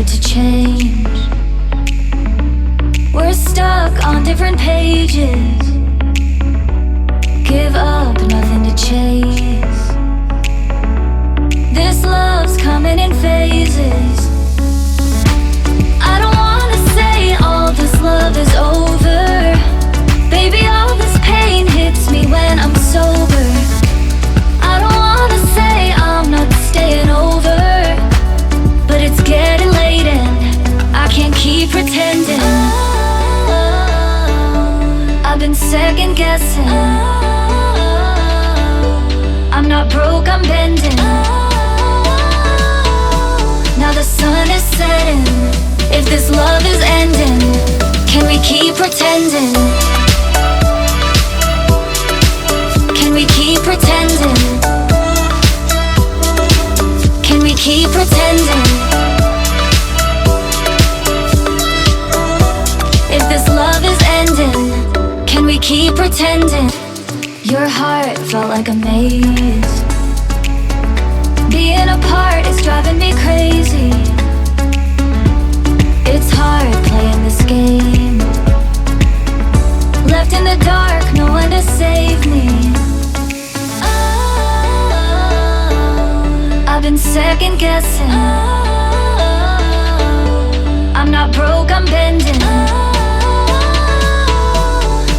scared to change. We're stuck on different pages. Give up, nothing to chase. This love's coming in phases. I don't wanna say all this love is over. Baby, all this pain hits me when I'm sober. I don't wanna say I'm not staying over, but it's getting late and I can't keep pretending. I've been second guessing. I'm not broke, I'm bending. Now the sun is setting. If this love is ending, can we keep pretending? Can we keep pretending? Can we keep pretending? If this love is ending, can we keep pretending? Your heart felt like a maze. Being apart is driving me crazy. It's hard playing this game. Left in the dark, no one to save me. I've been second guessing. I'm not broke, I'm bending.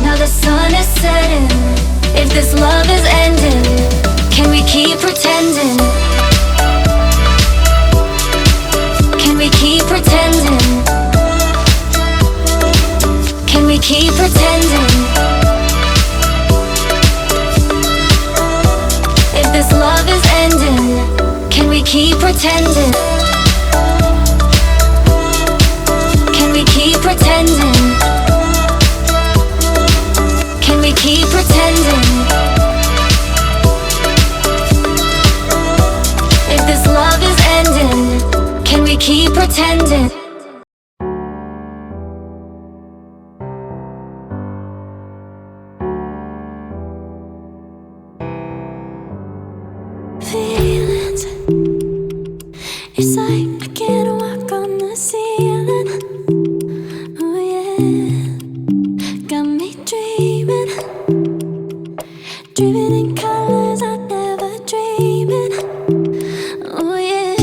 Now the sun is setting. If this love is ending, can we keep pretending? Can we keep pretending? Can we keep pretending? If this love is ending, can we keep pretending? Can we keep pretending? Can we keep pretending? If this love is ending, can we keep pretending? Feelings, it's like I can't walk on the ceiling. Oh yeah, got me dreaming, dreaming in colors I never dreamed in. Oh yeah,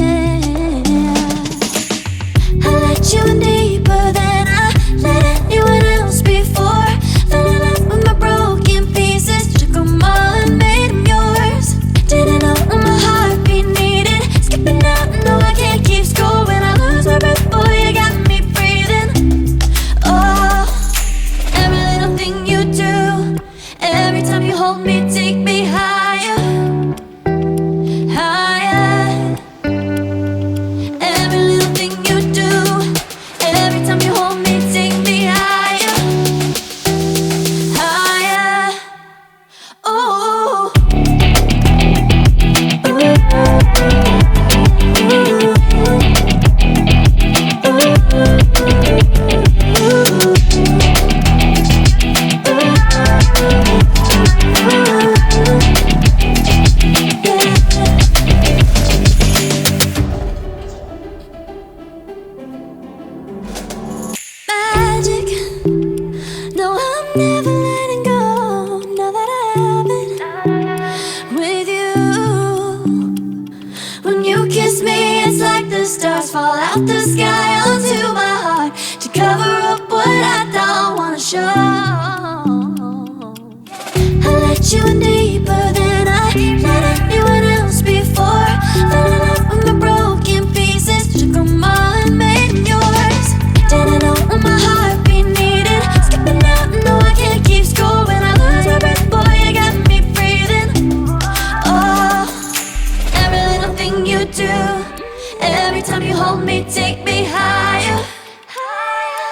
I let you in deeper than I let anyone else before. Fell in love with my broken pieces, took them all and made them yours. Didn't know what my heartbeat needed, skipping out, no I can't keep score. When I lose my breath, boy, you got me breathing. Oh, every little thing you do, every time you hold me, take me higher, higher. Every little thing you do, every time you hold me, take me higher, higher. Oh, magic. No, I'm never letting go. Now that I have it with you. When you kiss me, it's like the stars fall out the sky onto my heart to cover up what I don't wanna show. I let you in deeper than I let anyone else before. Fell in love with my broken pieces, took them all and made them yours. Didn't know what my heartbeat needed, skipping out, no I can't keep score. When I lose my breath, boy, you got me breathing. Oh, every little thing you do, every time you hold me, take me higher, higher.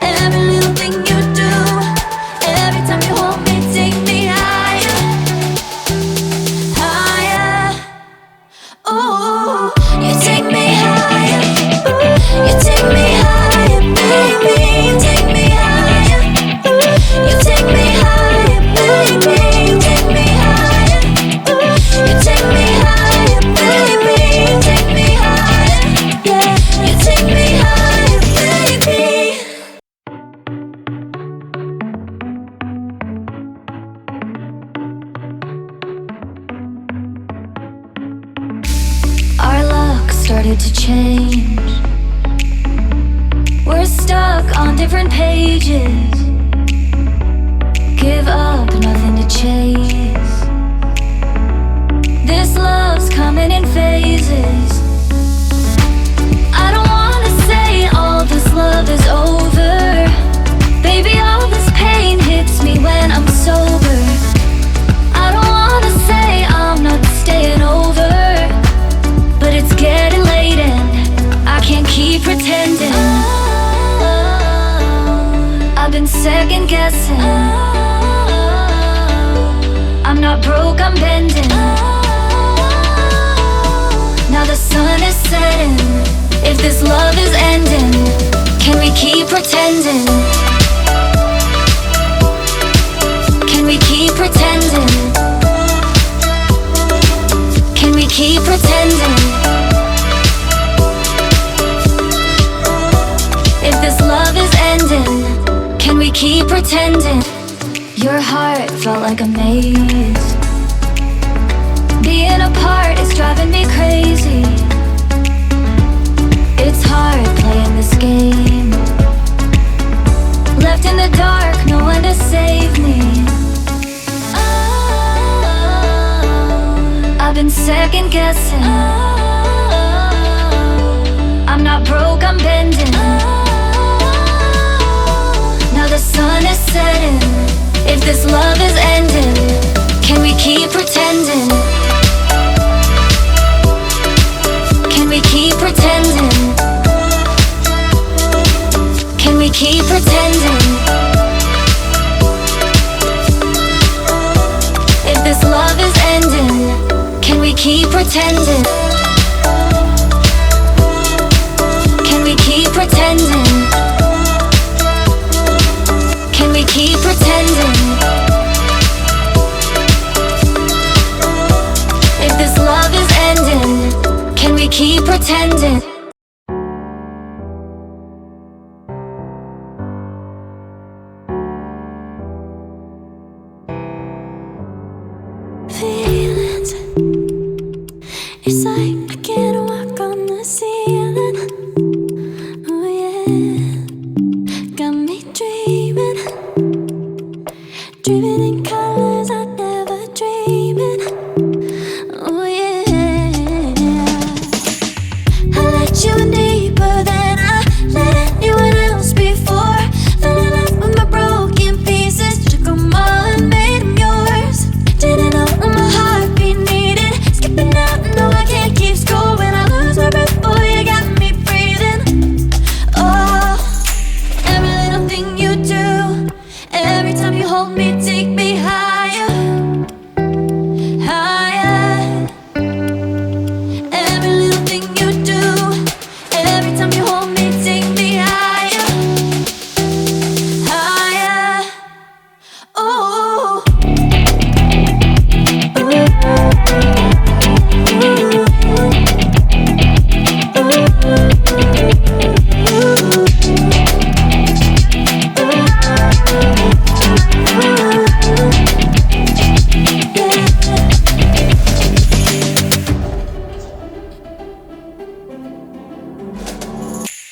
Every little thing you do, every time you started to change. We're stuck on different pages. Give up, nothing to chase. This love's coming in phases. I don't wanna say all this love is over. Baby, all this pain hits me when I'm sober. I don't wanna say I'm not staying over, but it's getting late and I can't keep pretending. I've been second guessing. I'm not broke, I'm bending. Now the sun is setting. If this love is ending, can we keep pretending? Can we keep pretending? Can we keep pretending? If this love is ending, can we keep pretending? Your heart felt like a maze. Being apart is driving me crazy. It's hard playing this game. Left in the dark, no one to save me. I've been second guessing. I'm not broke, I'm bending. Now the sun is setting. If this love is ending, can we keep pretending? Can we keep pretending? Can we keep pretending? If this love is ending, can we keep pretending? Can we keep pretending? Can we keep pretending? If this love is ending, can we keep pretending? Feelings, it's like I can't walk on the ceiling. Oh yeah, got me dreaming, dreaming in colors I never dreamed in. Oh yeah, I let you in deeper than I let anyone else before. Fell in love with my broken pieces, took them all and made them yours. Didn't know what my heartbeat needed, skipping out, no I can't keep score. When I lose my breath, boy, you got me breathing. Oh, every little thing you do, every time you hold me, take me higher, higher. Every little thing you do, every time you hold me, take me higher, higher. Oh,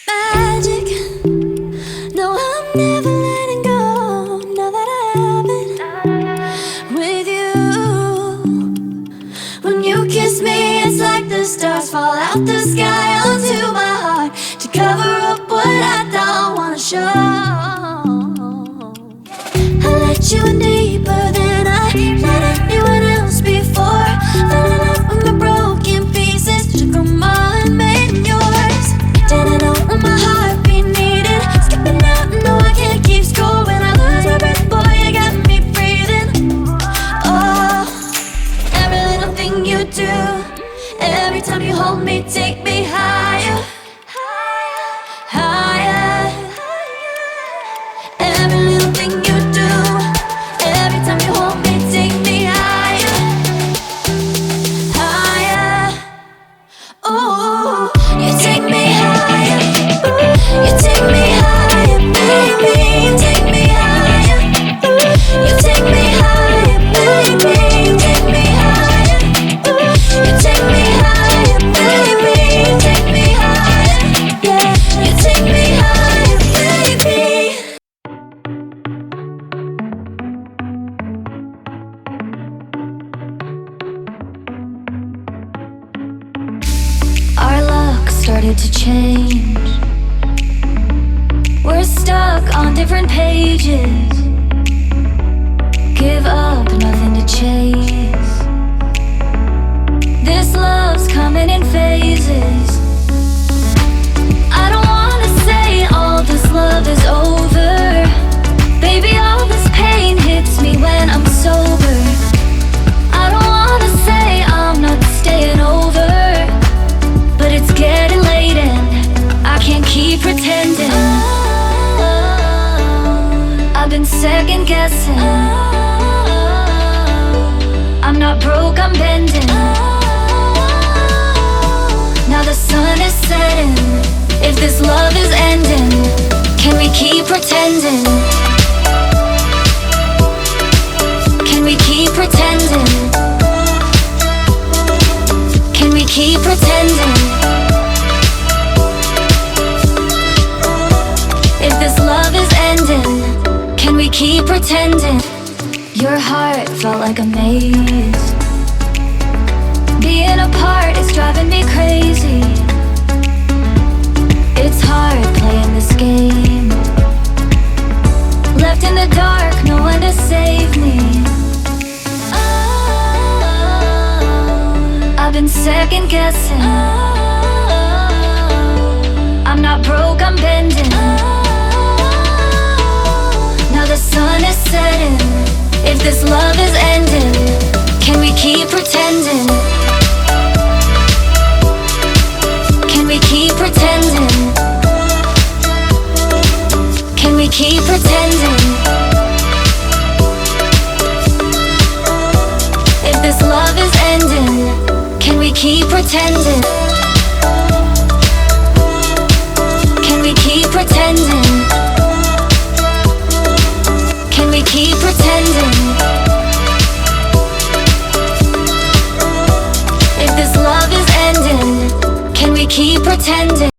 magic. No, I'm never letting go. Now that I have it with you. When you kiss me, it's like the stars fall out the sky onto my heart to cover up what I don't wanna show. I let you in deeper than I let anyone else before. Fell in love with my broken pieces, took them all and made them yours. Didn't know what my heartbeat needed, skipping out, no I can't keep score. When I lose my breath, boy, you got me breathing. Oh, every little thing you do, every time you hold me, take me higher, higher. Every little thing you do, every time you hold me, take me higher, higher. Oh, you take me higher, you take me higher, baby. You take me higher, you take me higher, baby. You take me higher, you take me higher, baby. You started to change. We're stuck on different pages. Give up, nothing to chase. This love's coming in phases. I don't wanna say all this love is over. Baby, all this pain hits me when I'm sober. I don't wanna say I'm not staying over, but it's getting late and I can't keep pretending. I've been second guessing. I'm not broke, I'm bending. Now the sun is setting. If this love is ending, can we keep pretending? Can we keep pretending? Can we keep pretending? If this love is ending, can we keep pretending? Your heart felt like a maze. Being apart is driving me crazy. It's hard playing this game. Left in the dark, no one to save me. I've been second guessing. I'm not broke, I'm bending. Now the sun is setting. If this love is ending, can we keep pretending? Can we keep pretending? Can we keep pretending? If this love is ending, can we keep pretending? Can we keep pretending? Can we keep pretending? If this love is ending, can we keep pretending?